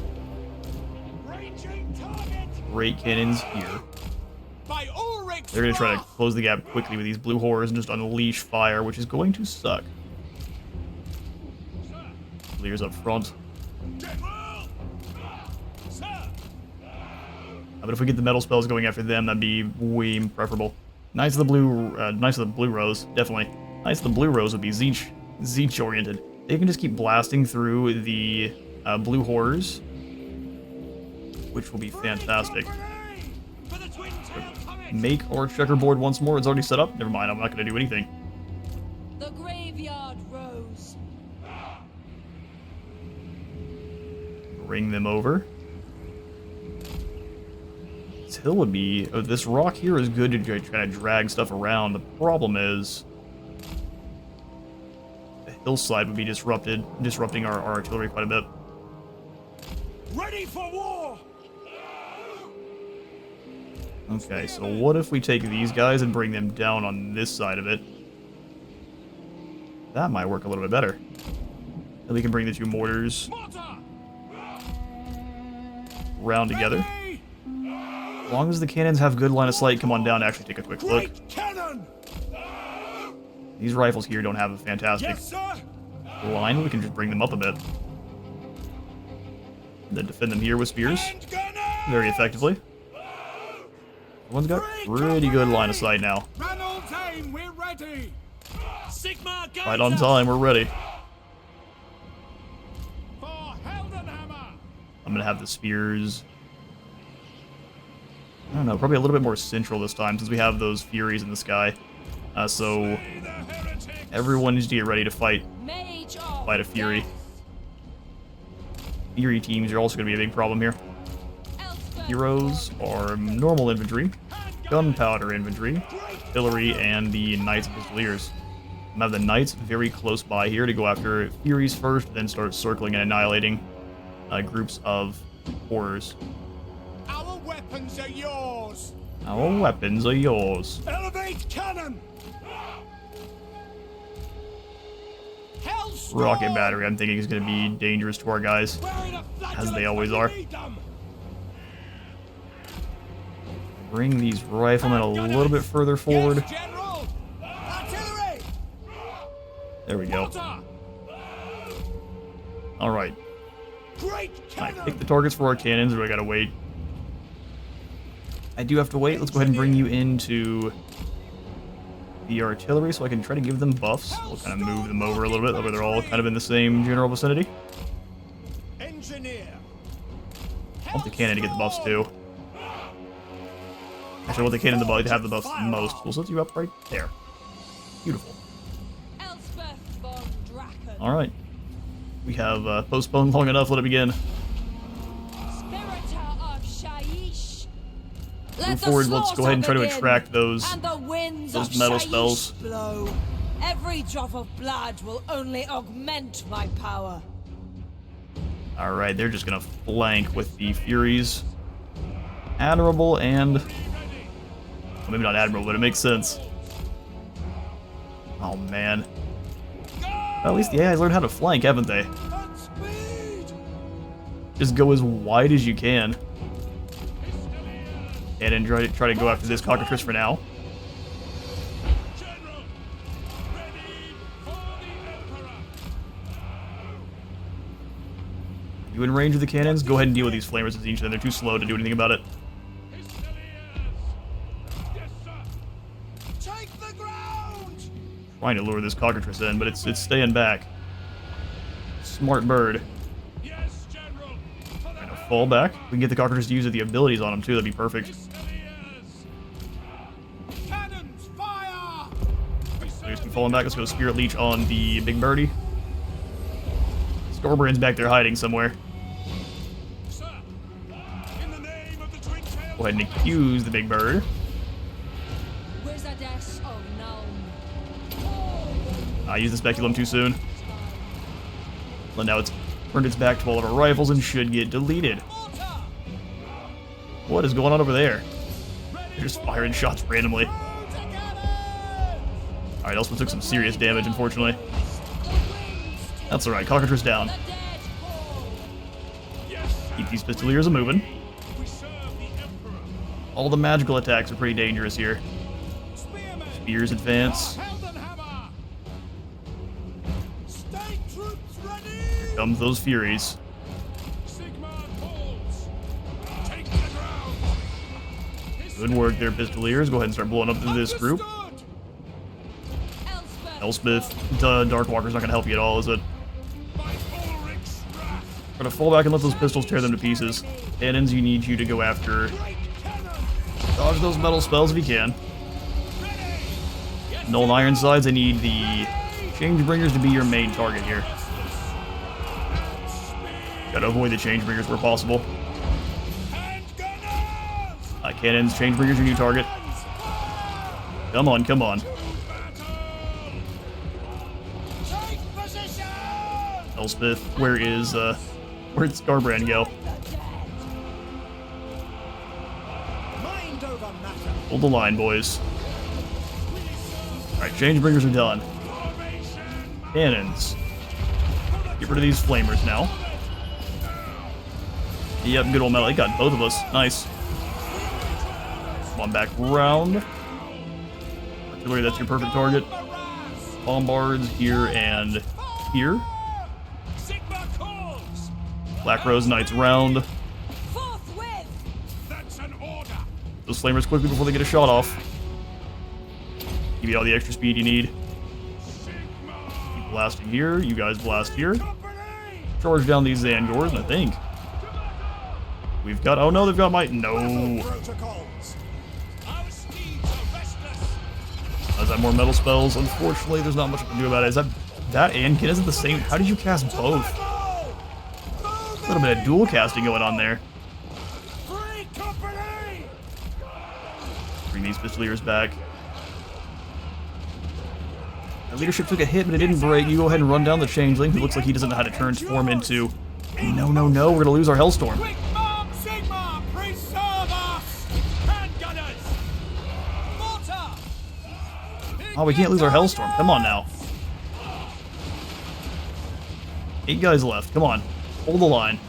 Great cannons here. They're gonna try to close the gap quickly with these blue horrors and just unleash fire, which is going to suck. Leaders up front. But if we get the metal spells going after them, that'd be way preferable. Knights of the Blue Rose, definitely. Knights of the Blue Rose would be Zeech oriented. They can just keep blasting through the blue horrors, which will be fantastic. Make our checkerboard once more. It's already set up. Never mind, I'm not going to do anything. The graveyard rose. Bring them over. This hill would be... Oh, this rock here is good to kind of drag stuff around. The problem is... the hillside would be disrupting our artillery quite a bit. Ready for war! Okay, so what if we take these guys and bring them down on this side of it? That might work a little bit better. And we can bring the two mortars round together. As long as the cannons have good line of sight, come on down to actually take a quick look. Great cannon! These rifles here don't have a fantastic Yes, sir! line. We can just bring them up a bit. And then defend them here with spears And gunners! very effectively. One's got pretty good line of sight now. Reynolds aim, we're ready! Sigma guns Right on time, we're ready. For Heldenhammer! I'm gonna have the spears. I don't know, probably a little bit more central this time since we have those Furies in the sky. So everyone needs to get ready to fight Mage of a Fury. death. Fury teams are also gonna be a big problem here. Elspeth Heroes are normal infantry, gunpowder infantry, artillery, and the Knights of Pistoliers. I'm gonna have the Knights very close by here to go after Furies first, then start circling and annihilating groups of horrors. Our weapons are yours! Our weapons are yours. Elevate cannon! Hellstorm! Rocket battery, I'm thinking, is going to be dangerous to our guys. We're in a As they flagellant always when are. we need them. bring these riflemen a little bit further forward. Yes, General! Artillery! There we go. Water! Alright. Great I cannon! pick the targets for our cannons, or I gotta wait? I do have to wait. Let's go ahead and bring you into the artillery so I can try to give them buffs. We'll kind of move them over a little bit, that way they're all kind of in the same general vicinity. Engineer! I want the cannon to get the buffs too. Actually, I want the cannon to have the buffs the most. We'll set you up right there. Beautiful. Elspeth von Draken. Alright. We have postponed long enough, let it begin. Spiritor of Shaiish. Move forward, let's go ahead and try to attract those And the winds those of metal Shaiish spells. blow. Every drop of blood will only augment my power. Alright, they're just gonna flank with the Furies. Admirable and... well, maybe not admirable, but it makes sense. Oh, man. Well, at least the AI's learned how to flank, haven't they? At speed! Just go as wide as you can. And then try to go after this cockatrice for now. General, ready for the Emperor. You in range of the cannons? Go ahead and deal with these flamers as each other. They're too slow to do anything about it. Yes, sir. Take the ground! Trying to lure this cockatrice in, but it's staying back. Smart bird. Yes, General. For the Gonna fall back. We can get the cockatrice to use the abilities on him too. That'd be perfect. Cannons, fire! So he's falling back. Let's go Spirit Leech on the big birdie. Scorbrand's back there hiding somewhere. Sir, in the name of the twin-tailed Go ahead and accuse the big bird. Wizardess of Nuln. I used the speculum too soon. Well, now it's turned its back to all of our rifles and should get deleted. What is going on over there? They're just firing shots randomly. Alright, Elspeth took some serious damage, unfortunately. That's alright, cockatrice down. The dead fall. Keep these pistoliers a-moving. we serve the Emperor. All the magical attacks are pretty dangerous here. Spearmen! Spears advance. Heldenhammer! State troops ready! Comes those Furies. Sigmar holds. Take the ground. Good work there, pistoliers. Go ahead and start blowing up this group. Understood. Elspeth. Elspeth, Darkwalker's not gonna help you at all, is it? By Ulrich's wrath. Gonna fall back and let those pistols tear them to pieces. Cannons, you need you to go after. Great cannon! Dodge those metal spells if you can. Null and Ironsides, I need the Changebringers to be your main target here. Gotta avoid the Changebringers where possible. Handgunners! Cannons, Changebringers, your new target. Come on, come on. Take position! Elspeth, where'd Scarbrand go? Mind over matter! Hold the line, boys. Alright, Changebringers are done. Cannons. Get rid of these flamers now. Yep, good old metal. He got both of us. Nice. Come on back round. Artillery, that's your perfect target. Bombards here and here. Sigmar calls. Black Rose Knights round. Forthwith. That's an order. Those flamers quickly before they get a shot off. Give you all the extra speed you need. Keep blasting here. You guys blast here. Charge down these Zangors, and I think we've got... oh no, they've got my... no. Protocols! Our steeds are restless. Does that more metal spells? Unfortunately, there's not much I can do about it. Is that and Kin isn't the same? How did you cast both? A little bit of dual casting going on there. Free company! Bring these pistoliers back. The leadership took a hit, but it didn't break. You go ahead and run down the Changeling, who looks like he doesn't know how to transform into... no, no, no, we're gonna lose our Hellstorm. Quick bomb, Sigma! Preserve us! Handgunners. Mortar! Oh, we can't lose our Hellstorm. Come on now. 8 guys left. Come on. Hold the line.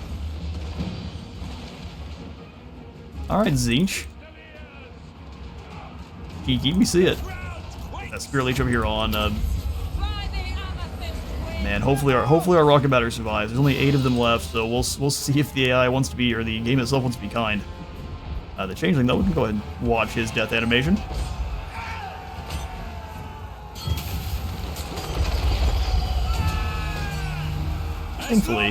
Alright, Zinch. Kiki, we see it. That Spirit Leech over here on, Fly the amethyst wing. man, hopefully our rocket battery survives. There's only 8 of them left, so we'll see if the AI wants to be, or the game itself wants to be kind. The Changeling, though, we can go ahead and watch his death animation. Thankfully,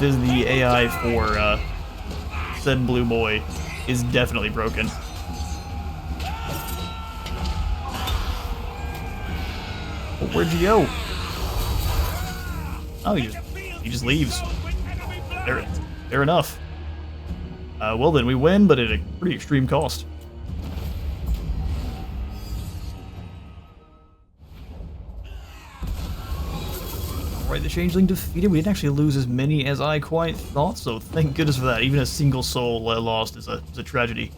the AI for said blue boy is definitely broken. Well, where'd you go? Oh, he just leaves. Fair enough. Well then, we win, but at a pretty extreme cost. Alright, the Changeling defeated. We didn't actually lose as many as I quite thought, so thank goodness for that. Even a single soul lost is a tragedy.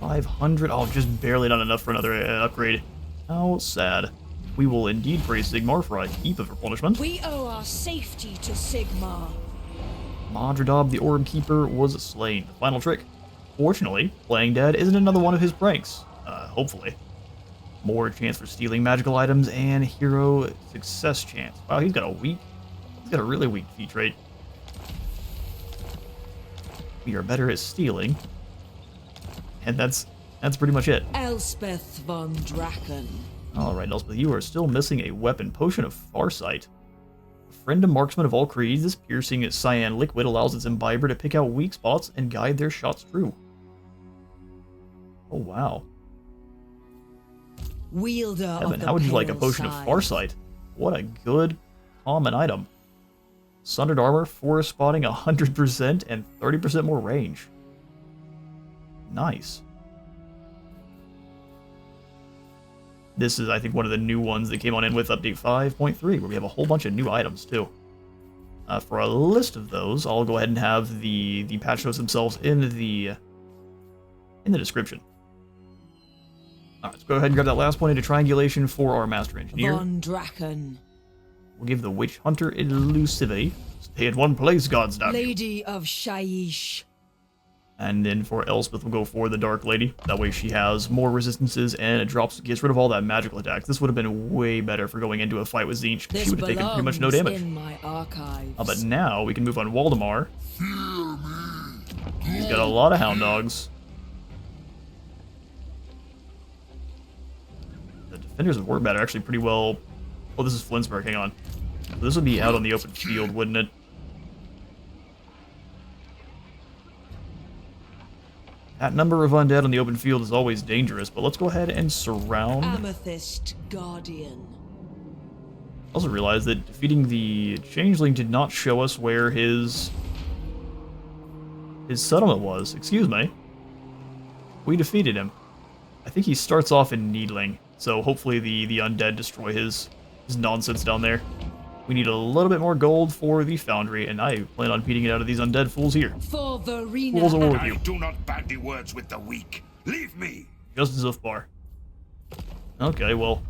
500? Oh, just barely not enough for another upgrade. How sad. We will indeed praise Sigmar for a heap of her punishment. We owe our safety to Sigmar. Madridob, the Orb Keeper, was slain. The final trick. Fortunately, playing dead isn't another one of his pranks. Hopefully. More chance for stealing magical items and hero success chance. Wow, he's got a really weak feat trait. We are better at stealing. And that's pretty much it. Elspeth von Draken. Alright, Elspeth, you are still missing a weapon. Potion of Farsight. Friend to marksmen of all creeds, this piercing cyan liquid allows its imbiber to pick out weak spots and guide their shots true. Oh, wow. Wielder Kevin, of the how would you like a Pale potion of Side. Farsight? What a good common item. Sundered armor, forest spotting 100% and 30% more range. Nice. This is, I think, one of the new ones that came on in with update 5.3, where we have a whole bunch of new items, too. For a list of those, I'll go ahead and have the patch notes themselves in the description. Alright, let's go ahead and grab that last point into triangulation for our Master Engineer. Von Draken. We'll give the Witch Hunter elusivity. Stay in one place, gods damn you. Lady of Shaiish. And then for Elspeth, we'll go for the Dark Lady. That way she has more resistances and it gets rid of all that magical attacks. This would have been way better for going into a fight with Tzeentch, because she would have taken pretty much no damage. In my archives. But now we can move on Waldemar. He's got a lot of hound dogs. The defenders of Warbat are actually pretty well... Oh, this is Flensburg, hang on. So this would be out on the open field, wouldn't it? That number of undead on the open field is always dangerous, but let's go ahead and surround... Amethyst Guardian. I also realized that defeating the Changeling did not show us where his settlement was. Excuse me. We defeated him. I think he starts off in Needling, so hopefully the undead destroy his nonsense down there. We need a little bit more gold for the foundry, and I plan on beating it out of these undead fools here. For Verena. Fools at war with I you. do not bandy words with the weak. Leave me. Just as Zufbar. Okay, well,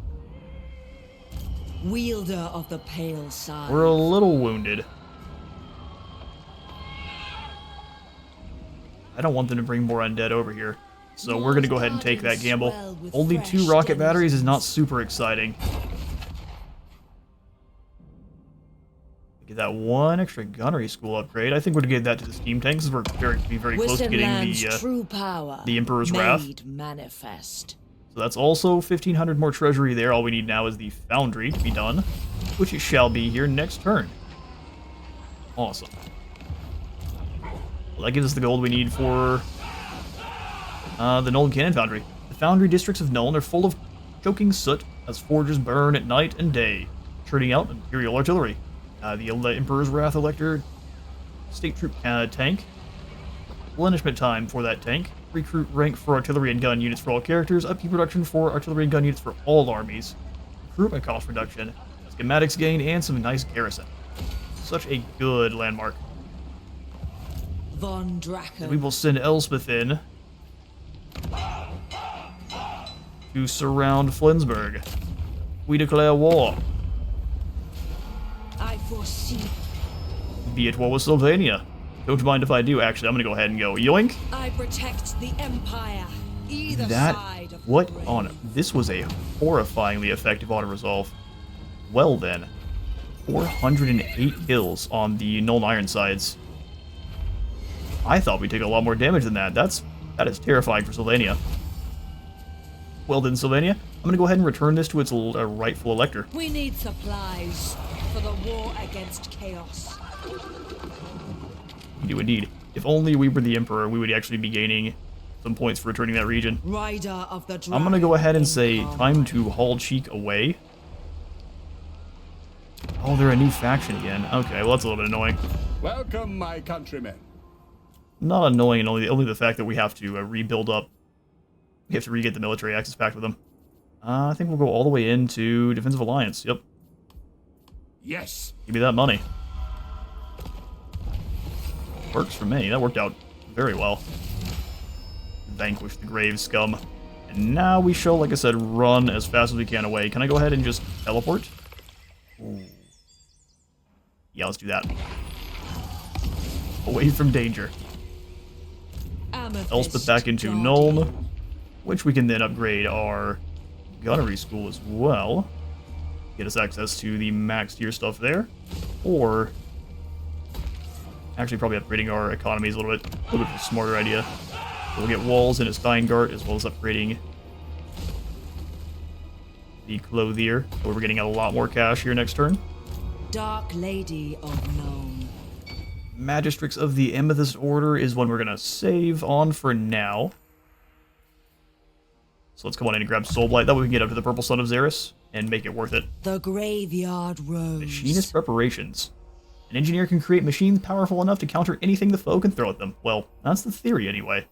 Wielder of the Pale Side. we're a little wounded. I don't want them to bring more undead over here, so we're going to go ahead and take that gamble. Only 2 rocket batteries is not super exciting. Get that 1 extra gunnery school upgrade. I think we'll give that to the steam tanks, because we're very close to getting true power the Emperor's Wrath. made manifest. So that's also 1,500 more treasury there. All we need now is the foundry to be done, which it shall be here next turn. Awesome. Well, that gives us the gold we need for the Nuln Cannon Foundry. The foundry districts of Nuln are full of choking soot as forges burn at night and day, churning out Imperial artillery. The Emperor's Wrath Elector State Troop tank. Replenishment time for that tank. Recruit rank for artillery and gun units for all characters. Upkeep production for artillery and gun units for all armies. Recruitment cost reduction. Schematics gain and some nice garrison. Such a good landmark. Von Draken. We will send Elspeth in to surround Flensburg. We declare war. I foresee. Be at war with Sylvania. Don't mind if I do, actually. I'm gonna go ahead and go yoink. I protect the Empire. either That, side of what the grave. on, this was a horrifyingly effective auto-resolve. Well then, 408 kills on the Null Iron sides. I thought we'd take a lot more damage than that. That is terrifying for Sylvania. Well then, Sylvania, I'm gonna go ahead and return this to its rightful elector. We need supplies for the war against chaos. We do indeed. If only we were the Emperor, we would actually be gaining some points for returning that region. Rider of the dragon. I'm gonna go ahead and say, in time to haul Cheek away. Oh, they're a new faction again. Okay, well that's a little bit annoying. Welcome, my countrymen. Not annoying, and only the fact that we have to rebuild up. We have to re-get the military access pact with them. I think we'll go all the way into Defensive Alliance. Yep. Yes. Give me that money. Works for me. That worked out very well. Vanquish the grave scum. And now we shall, like I said, run as fast as we can away. Can I go ahead and just teleport? Ooh. Yeah, let's do that. Away from danger. Amethyst Elspeth back into Guardian. Nuln, which we can then upgrade our gunnery school as well. Get us access to the max tier stuff there. Or actually probably upgrading our economy is a little bit of a smarter idea. We'll get walls in Steingart as well as upgrading the clothier, where we're getting a lot more cash here next turn. Dark Lady of Known. Magistrix of the Amethyst Order is one we're gonna save on for now. So let's come on in and grab Soulblight. That way we can get up to the Purple Sun of Xeris and make it worth it. The Graveyard Rose. Machinist preparations. An engineer can create machines powerful enough to counter anything the foe can throw at them. Well, that's the theory anyway.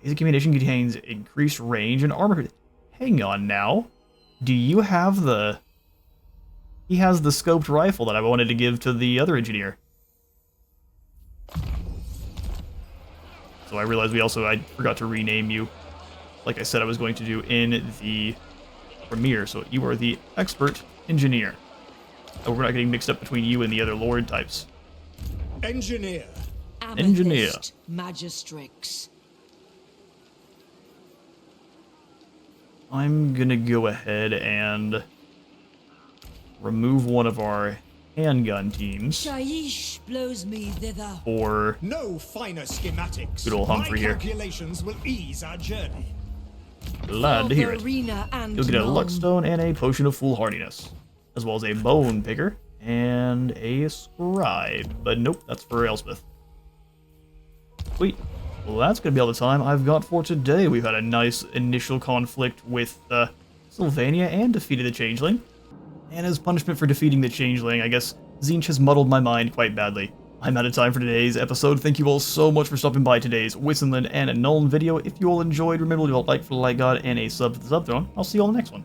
Basic ammunition contains increased range and armor. Hang on now. Do you have the... He has the scoped rifle that I wanted to give to the other engineer. So I realized I forgot to rename you, like I said I was going to do in the premiere. So you are the expert engineer. Oh, we're not getting mixed up between you and the other lord types. Engineer. Engineer. Amethyst Magistrix. I'm gonna go ahead and remove one of our handgun teams Shaish blows me thither. for No finer schematics. Good old Humphrey My here. calculations will ease our journey. glad to hear it. Arena and You'll get a Known. Luckstone and a Potion of Foolhardiness, as well as a Bone Picker and a Scribe. But nope, that's for Elspeth. Sweet. Well, that's going to be all the time I've got for today. We've had a nice initial conflict with Sylvania and defeated the Changeling. And as punishment for defeating the Changeling, I guess Tzeentch has muddled my mind quite badly. I'm out of time for today's episode. Thank you all so much for stopping by today's Wissenland and Nuln video. If you all enjoyed, remember to leave a like for the like god and a sub for the sub throne. I'll see you all in the next one.